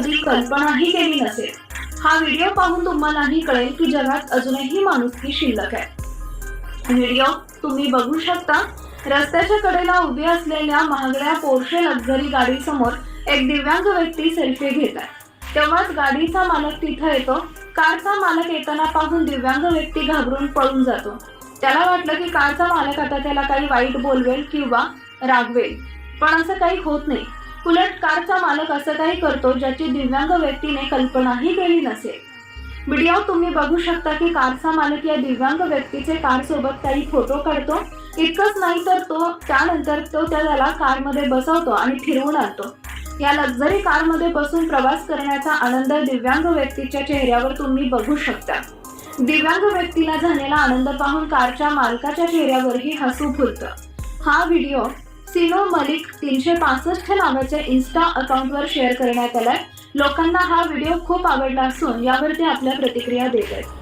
कधी कल्पनाही केली नसेल। हा व्हिडिओ पाहून तुम्हालाही कळेल की जगात अजूनही माणुसकी शिल्लक आहे। व्हिडिओ तुम्ही बघू शकता। रस्त्याच्या कडेला उभी असलेल्या महागड्या पोर्शे लक्झरी गाडी समोर एक दिव्यांग व्यक्ती सेल्फी घेत आहे। तेव्हाच गाडीचा मालक तिथे येतो। कारचा मालक येताना पाहून दिव्यांग व्यक्ती घाबरून पळून जातो। त्याला वाटलं की कारचा मालक आता त्याला काही वाईट बोलवेल किंवा रागवेल, पण असं काही होत नाही। उलट कारचा मालक असं काही करतो ज्याची दिव्यांग व्यक्तीने कल्पनाही केली नसेल। व्हिडिओ तुम्ही बघू शकता की कारचा मालक या दिव्यांग व्यक्तीचे कार सोबत काही फोटो काढतो। इतकंच नाही तर त्यानंतर त्याला कारमध्ये बसवतो आणि फिरवून आणतो। या लक्झरी कारमध्ये बसून प्रवास करण्याचा आनंद दिव्यांग व्यक्तीच्या चेहऱ्यावर तुम्ही बघू शकता। दिव्यांग व्यक्तीला झालेला आनंद पाहून कारच्या मालकाच्या चेहऱ्यावरही हसू फुलतं। हा व्हिडिओ सिनो मलिक 365 नावाच्या इन्स्टा अकाउंटवर शेअर करण्यात आलाय। लोकांना हा व्हिडिओ खूप आवडला असून यावर ते आपल्या प्रतिक्रिया देत आहेत।